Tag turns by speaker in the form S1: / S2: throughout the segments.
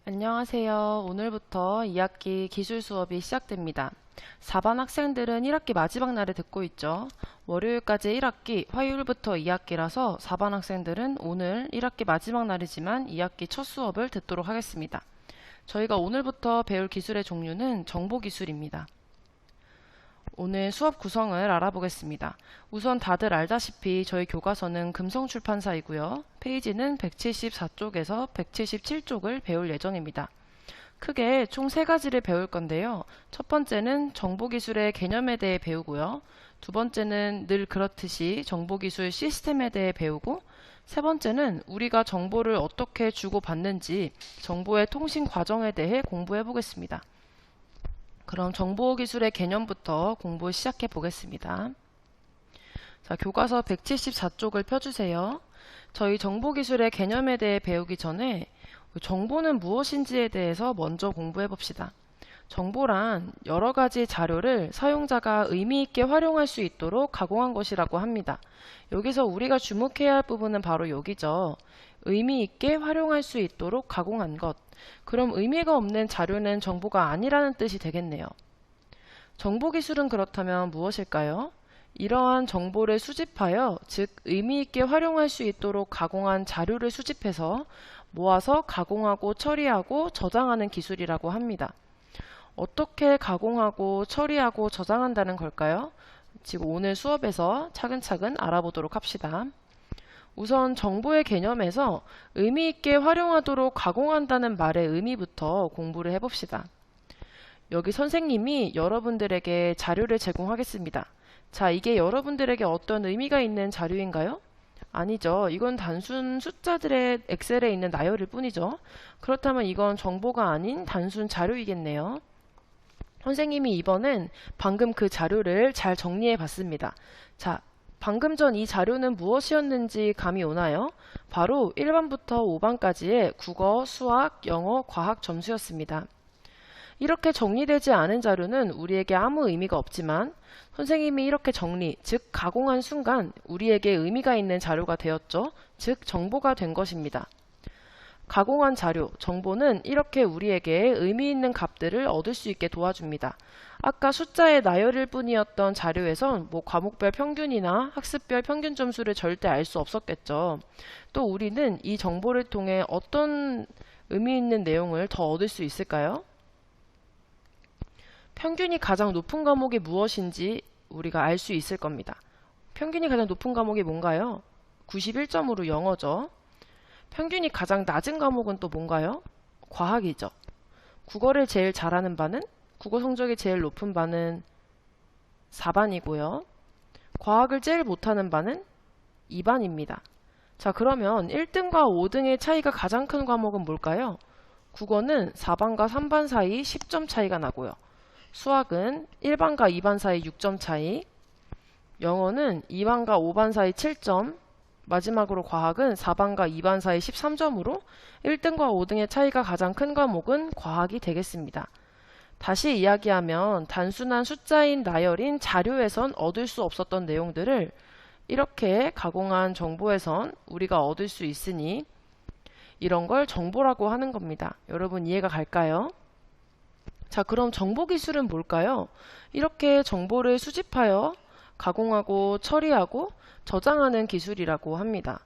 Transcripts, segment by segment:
S1: 안녕하세요. 오늘부터 2학기 기술 수업이 시작됩니다. 4반 학생들은 1학기 마지막 날에 듣고 있죠. 월요일까지 1학기, 화요일부터 2학기라서 4반 학생들은 오늘 1학기 마지막 날이지만 2학기 첫 수업을 듣도록 하겠습니다. 저희가 오늘부터 배울 기술의 종류는 정보기술입니다. 오늘 수업 구성을 알아보겠습니다. 우선 다들 알다시피 저희 교과서는 금성출판사이고요. 페이지는 174쪽에서 177쪽을 배울 예정입니다. 크게 총 3가지를 배울 건데요. 첫 번째는 정보기술의 개념에 대해 배우고요. 두 번째는 늘 그렇듯이 정보기술 시스템에 대해 배우고, 세 번째는 우리가 정보를 어떻게 주고받는지 정보의 통신 과정에 대해 공부해 보겠습니다. 그럼 정보기술의 개념부터 공부 시작해 보겠습니다. 자, 교과서 174쪽을 펴주세요. 저희 정보기술의 개념에 대해 배우기 전에 정보는 무엇인지에 대해서 먼저 공부해 봅시다. 정보란 여러 가지 자료를 사용자가 의미 있게 활용할 수 있도록 가공한 것이라고 합니다. 여기서 우리가 주목해야 할 부분은 바로 여기죠. 의미 있게 활용할 수 있도록 가공한 것. 그럼 의미가 없는 자료는 정보가 아니라는 뜻이 되겠네요. 정보기술은 그렇다면 무엇일까요? 이러한 정보를 수집하여, 즉 의미 있게 활용할 수 있도록 가공한 자료를 수집해서 모아서 가공하고 처리하고 저장하는 기술이라고 합니다. 어떻게 가공하고 처리하고 저장한다는 걸까요? 지금 오늘 수업에서 차근차근 알아보도록 합시다. 우선 정보의 개념에서 의미 있게 활용하도록 가공한다는 말의 의미부터 공부를 해봅시다. 여기 선생님이 여러분들에게 자료를 제공하겠습니다. 자, 이게 여러분들에게 어떤 의미가 있는 자료인가요? 아니죠. 이건 단순 숫자들의 엑셀에 있는 나열일 뿐이죠. 그렇다면 이건 정보가 아닌 단순 자료이겠네요. 선생님이 이번엔 방금 그 자료를 잘 정리해 봤습니다. 자, 방금 전 이 자료는 무엇이었는지 감이 오나요? 바로 1반부터 5반까지의 국어, 수학, 영어, 과학 점수였습니다. 이렇게 정리되지 않은 자료는 우리에게 아무 의미가 없지만 선생님이 이렇게 정리, 즉 가공한 순간 우리에게 의미가 있는 자료가 되었죠. 즉 정보가 된 것입니다. 가공한 자료, 정보는 이렇게 우리에게 의미 있는 값들을 얻을 수 있게 도와줍니다. 아까 숫자의 나열일 뿐이었던 자료에선 과목별 평균이나 학습별 평균 점수를 절대 알 수 없었겠죠. 또 우리는 이 정보를 통해 어떤 의미 있는 내용을 더 얻을 수 있을까요? 평균이 가장 높은 과목이 무엇인지 우리가 알 수 있을 겁니다. 평균이 가장 높은 과목이 뭔가요? 91점으로 영어죠. 평균이 가장 낮은 과목은 또 뭔가요? 과학이죠. 국어를 제일 잘하는 반은, 국어 성적이 제일 높은 반은 4반이고요. 과학을 제일 못하는 반은 2반입니다. 자, 그러면 1등과 5등의 차이가 가장 큰 과목은 뭘까요? 국어는 4반과 3반 사이 10점 차이가 나고요. 수학은 1반과 2반 사이 6점 차이, 영어는 2반과 5반 사이 7점, 마지막으로 과학은 4반과 2반 사이 13점으로 1등과 5등의 차이가 가장 큰 과목은 과학이 되겠습니다. 다시 이야기하면 단순한 숫자인 나열인 자료에선 얻을 수 없었던 내용들을 이렇게 가공한 정보에선 우리가 얻을 수 있으니 이런 걸 정보라고 하는 겁니다. 여러분 이해가 갈까요? 자, 그럼 정보기술은 뭘까요? 이렇게 정보를 수집하여 가공하고 처리하고 저장하는 기술이라고 합니다.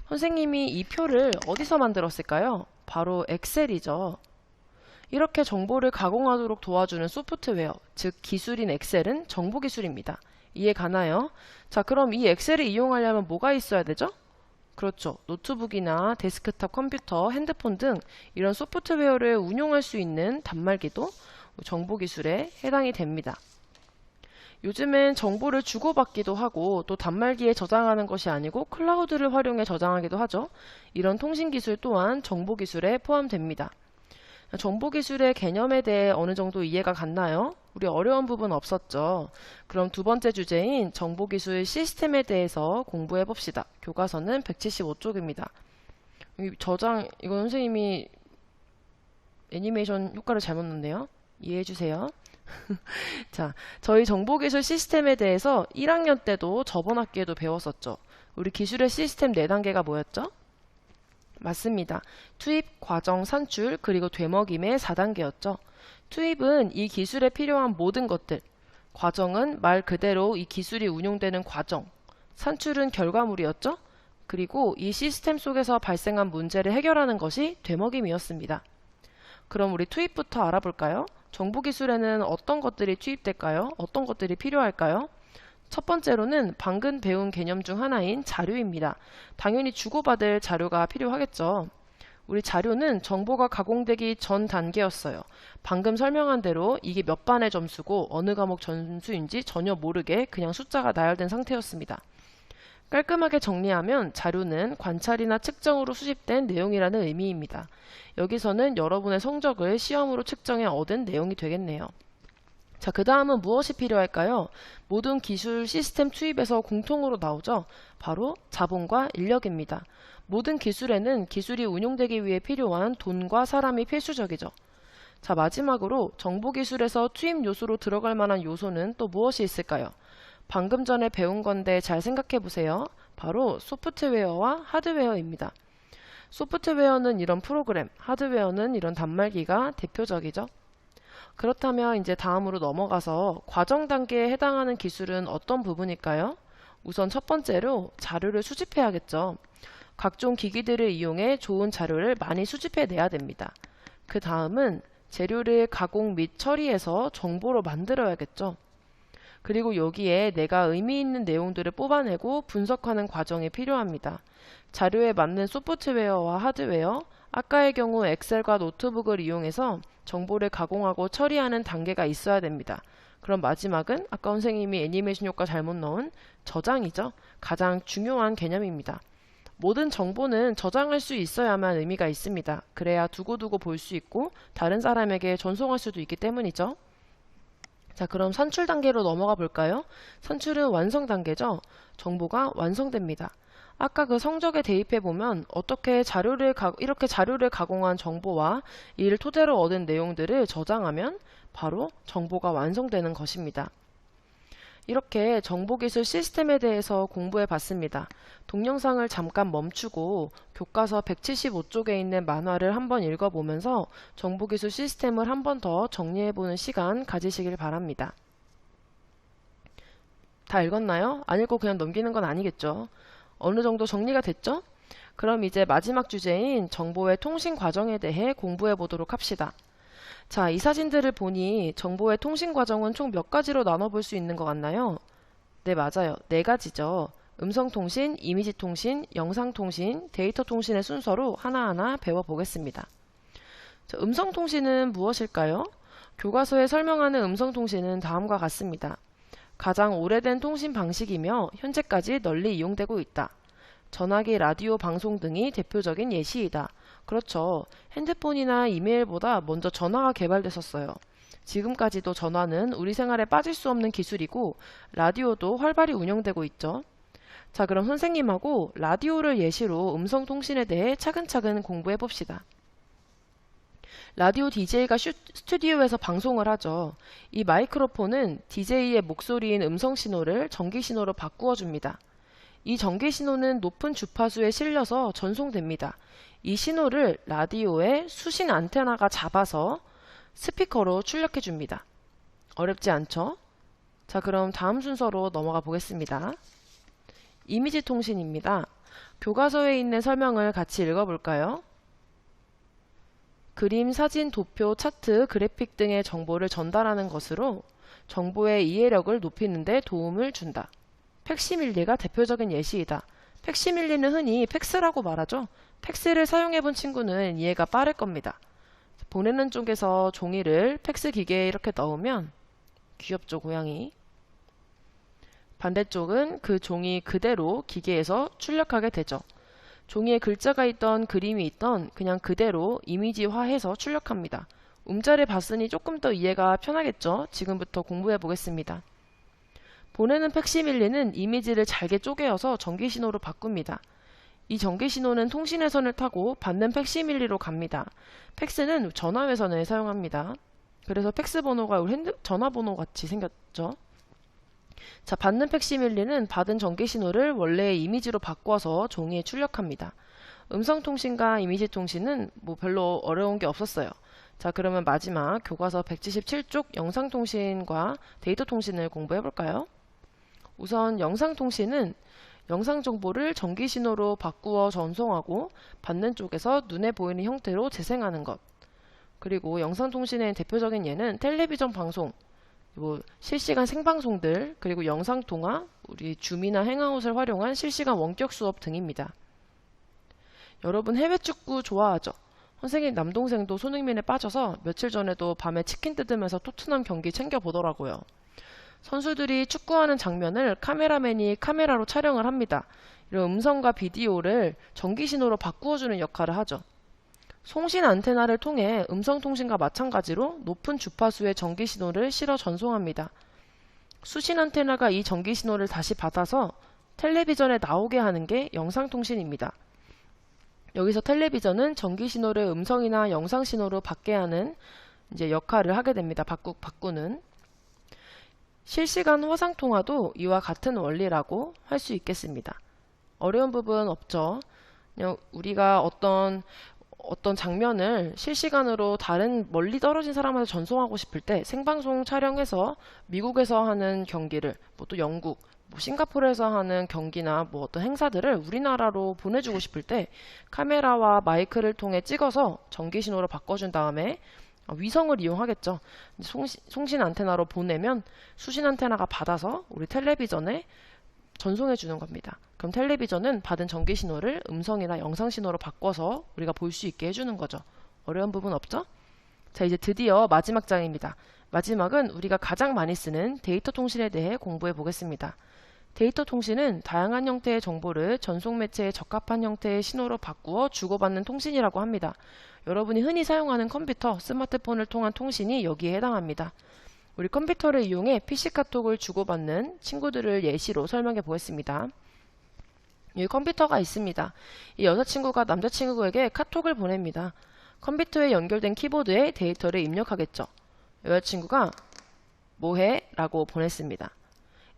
S1: 선생님이 이 표를 어디서 만들었을까요? 바로 엑셀이죠. 이렇게 정보를 가공하도록 도와주는 소프트웨어, 즉 기술인 엑셀은 정보기술입니다. 이해 가나요? 자, 그럼 이 엑셀을 이용하려면 뭐가 있어야 되죠? 그렇죠. 노트북이나 데스크탑 컴퓨터, 핸드폰 등 이런 소프트웨어를 운용할 수 있는 단말기도 정보기술에 해당이 됩니다. 요즘엔 정보를 주고받기도 하고 또 단말기에 저장하는 것이 아니고 클라우드를 활용해 저장하기도 하죠. 이런 통신기술 또한 정보기술에 포함됩니다. 정보기술의 개념에 대해 어느 정도 이해가 갔나요? 우리 어려운 부분 없었죠? 그럼 두 번째 주제인 정보기술 시스템에 대해서 공부해 봅시다. 교과서는 175쪽입니다. 이건 선생님이 애니메이션 효과를 잘못 넣었네요. 이해해 주세요. 자, 저희 정보기술 시스템에 대해서 1학년 때도 저번 학기에도 배웠었죠. 우리 기술의 시스템 4단계가 뭐였죠? 맞습니다. 투입, 과정, 산출, 그리고 되먹임의 4단계였죠. 투입은 이 기술에 필요한 모든 것들, 과정은 말 그대로 이 기술이 운용되는 과정, 산출은 결과물이었죠. 그리고 이 시스템 속에서 발생한 문제를 해결하는 것이 되먹임이었습니다. 그럼 우리 투입부터 알아볼까요? 정보기술에는 어떤 것들이 투입될까요? 어떤 것들이 필요할까요? 첫 번째로는 방금 배운 개념 중 하나인 자료입니다. 당연히 주고받을 자료가 필요하겠죠. 우리 자료는 정보가 가공되기 전 단계였어요. 방금 설명한 대로 이게 몇 반의 점수고 어느 과목 점수인지 전혀 모르게 그냥 숫자가 나열된 상태였습니다. 깔끔하게 정리하면 자료는 관찰이나 측정으로 수집된 내용이라는 의미입니다. 여기서는 여러분의 성적을 시험으로 측정해 얻은 내용이 되겠네요. 자, 그 다음은 무엇이 필요할까요? 모든 기술 시스템 투입에서 공통으로 나오죠. 바로 자본과 인력입니다. 모든 기술에는 기술이 운용되기 위해 필요한 돈과 사람이 필수적이죠. 자, 마지막으로 정보기술에서 투입 요소로 들어갈 만한 요소는 또 무엇이 있을까요? 방금 전에 배운 건데 잘 생각해 보세요. 바로 소프트웨어와 하드웨어입니다. 소프트웨어는 이런 프로그램, 하드웨어는 이런 단말기가 대표적이죠. 그렇다면 이제 다음으로 넘어가서 과정 단계에 해당하는 기술은 어떤 부분일까요? 우선 첫 번째로 자료를 수집해야겠죠. 각종 기기들을 이용해 좋은 자료를 많이 수집해 내야 됩니다. 그 다음은 재료를 가공 및 처리해서 정보로 만들어야겠죠. 그리고 여기에 내가 의미 있는 내용들을 뽑아내고 분석하는 과정이 필요합니다. 자료에 맞는 소프트웨어와 하드웨어, 아까의 경우 엑셀과 노트북을 이용해서 정보를 가공하고 처리하는 단계가 있어야 됩니다. 그럼 마지막은 아까 선생님이 애니메이션 효과 잘못 넣은 저장이죠. 가장 중요한 개념입니다. 모든 정보는 저장할 수 있어야만 의미가 있습니다. 그래야 두고두고 볼 수 있고 다른 사람에게 전송할 수도 있기 때문이죠. 자, 그럼 산출 단계로 넘어가 볼까요? 산출은 완성 단계죠. 정보가 완성됩니다. 아까 그 성적에 대입해 보면 어떻게 이렇게 자료를 가공한 정보와 이를 토대로 얻은 내용들을 저장하면 바로 정보가 완성되는 것입니다. 이렇게 정보기술 시스템에 대해서 공부해 봤습니다. 동영상을 잠깐 멈추고 교과서 175쪽에 있는 만화를 한번 읽어보면서 정보기술 시스템을 한 번 더 정리해보는 시간 가지시길 바랍니다. 다 읽었나요? 안 읽고 그냥 넘기는 건 아니겠죠? 어느 정도 정리가 됐죠? 그럼 이제 마지막 주제인 정보의 통신 과정에 대해 공부해 보도록 합시다. 자, 이 사진들을 보니 정보의 통신 과정은 총 몇 가지로 나눠볼 수 있는 것 같나요? 네, 맞아요. 네 가지죠. 음성통신, 이미지통신, 영상통신, 데이터통신의 순서로 하나하나 배워보겠습니다. 자, 음성통신은 무엇일까요? 교과서에 설명하는 음성통신은 다음과 같습니다. 가장 오래된 통신 방식이며 현재까지 널리 이용되고 있다. 전화기, 라디오, 방송 등이 대표적인 예시이다. 그렇죠. 핸드폰이나 이메일보다 먼저 전화가 개발됐었어요. 지금까지도 전화는 우리 생활에 빠질 수 없는 기술이고 라디오도 활발히 운영되고 있죠. 자, 그럼 선생님하고 라디오를 예시로 음성통신에 대해 차근차근 공부해 봅시다. 라디오 DJ가 스튜디오에서 방송을 하죠. 이 마이크로폰은 DJ의 목소리인 음성 신호를 전기 신호로 바꾸어 줍니다. 이 전기 신호는 높은 주파수에 실려서 전송됩니다. 이 신호를 라디오의 수신 안테나가 잡아서 스피커로 출력해 줍니다. 어렵지 않죠? 자, 그럼 다음 순서로 넘어가 보겠습니다. 이미지 통신입니다. 교과서에 있는 설명을 같이 읽어볼까요? 그림, 사진, 도표, 차트, 그래픽 등의 정보를 전달하는 것으로 정보의 이해력을 높이는 데 도움을 준다. 팩시밀리가 대표적인 예시이다. 팩시밀리는 흔히 팩스라고 말하죠. 팩스를 사용해본 친구는 이해가 빠를 겁니다. 보내는 쪽에서 종이를 팩스 기계에 이렇게 넣으면 귀엽죠, 고양이. 반대쪽은 그 종이 그대로 기계에서 출력하게 되죠. 종이에 글자가 있던 그림이 있던 그냥 그대로 이미지화해서 출력합니다. 음자를 봤으니 조금 더 이해가 편하겠죠? 지금부터 공부해 보겠습니다. 보내는 팩시밀리는 이미지를 잘게 쪼개어서 전기신호로 바꿉니다. 이 전기신호는 통신회선을 타고 받는 팩시밀리로 갑니다. 팩스는 전화회선을 사용합니다. 그래서 팩스 번호가 우리 전화번호 같이 생겼죠? 자, 받는 팩시밀리는 받은 전기신호를 원래의 이미지로 바꿔서 종이에 출력합니다. 음성통신과 이미지통신은 뭐 별로 어려운 게 없었어요. 자, 그러면 마지막 교과서 177쪽 영상통신과 데이터통신을 공부해 볼까요? 우선 영상통신은 영상 정보를 전기 신호로 바꾸어 전송하고 받는 쪽에서 눈에 보이는 형태로 재생하는 것. 그리고 영상통신의 대표적인 예는 텔레비전 방송, 뭐 실시간 생방송들, 그리고 영상통화, 우리 줌이나 행아웃을 활용한 실시간 원격 수업 등입니다. 여러분 해외 축구 좋아하죠? 선생님 남동생도 손흥민에 빠져서 며칠 전에도 밤에 치킨 뜯으면서 토트넘 경기 챙겨보더라고요. 선수들이 축구하는 장면을 카메라맨이 카메라로 촬영을 합니다. 이런 음성과 비디오를 전기 신호로 바꾸어주는 역할을 하죠. 송신 안테나를 통해 음성통신과 마찬가지로 높은 주파수의 전기 신호를 실어 전송합니다. 수신 안테나가 이 전기 신호를 다시 받아서 텔레비전에 나오게 하는 게 영상통신입니다. 여기서 텔레비전은 전기 신호를 음성이나 영상 신호로 받게 하는 이제 역할을 하게 됩니다. 바꾸는. 실시간 화상 통화도 이와 같은 원리라고 할 수 있겠습니다. 어려운 부분 없죠. 그냥 우리가 어떤 장면을 실시간으로 다른 멀리 떨어진 사람한테 전송하고 싶을 때 생방송 촬영해서 미국에서 하는 경기를 뭐 또 영국, 뭐 싱가포르에서 하는 경기나 뭐 어떤 행사들을 우리나라로 보내주고 싶을 때 카메라와 마이크를 통해 찍어서 전기 신호로 바꿔준 다음에 위성을 이용하겠죠. 송신 안테나로 보내면 수신 안테나가 받아서 우리 텔레비전에 전송해 주는 겁니다. 그럼 텔레비전은 받은 전기 신호를 음성이나 영상 신호로 바꿔서 우리가 볼 수 있게 해주는 거죠. 어려운 부분 없죠? 자, 이제 드디어 마지막 장입니다. 마지막은 우리가 가장 많이 쓰는 데이터 통신에 대해 공부해 보겠습니다. 데이터 통신은 다양한 형태의 정보를 전송 매체에 적합한 형태의 신호로 바꾸어 주고받는 통신이라고 합니다. 여러분이 흔히 사용하는 컴퓨터, 스마트폰을 통한 통신이 여기에 해당합니다. 우리 컴퓨터를 이용해 PC카톡을 주고받는 친구들을 예시로 설명해 보겠습니다. 여기 컴퓨터가 있습니다. 이 여자친구가 남자친구에게 카톡을 보냅니다. 컴퓨터에 연결된 키보드에 데이터를 입력하겠죠. 여자친구가 뭐해? 라고 보냈습니다.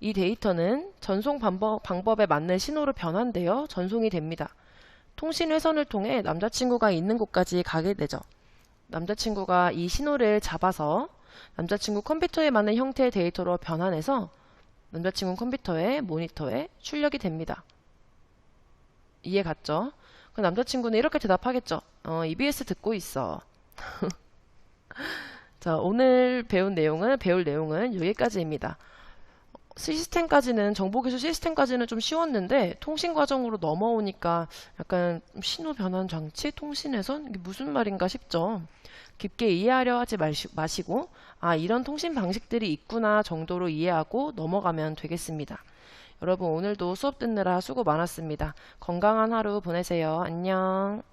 S1: 이 데이터는 전송 방법에 맞는 신호로 변환되어 전송이 됩니다. 통신 회선을 통해 남자친구가 있는 곳까지 가게 되죠. 남자친구가 이 신호를 잡아서 남자친구 컴퓨터에 맞는 형태의 데이터로 변환해서 남자친구 컴퓨터의 모니터에 출력이 됩니다. 이해 갔죠? 그럼 남자친구는 이렇게 대답하겠죠. EBS 듣고 있어. 자, 오늘 배울 내용은 여기까지입니다. 정보기술 시스템까지는 좀 쉬웠는데 통신 과정으로 넘어오니까 약간 신호 변환 장치, 통신회선 이게 무슨 말인가 싶죠. 깊게 이해하려 하지 마시고 이런 통신 방식들이 있구나 정도로 이해하고 넘어가면 되겠습니다. 여러분 오늘도 수업 듣느라 수고 많았습니다. 건강한 하루 보내세요. 안녕.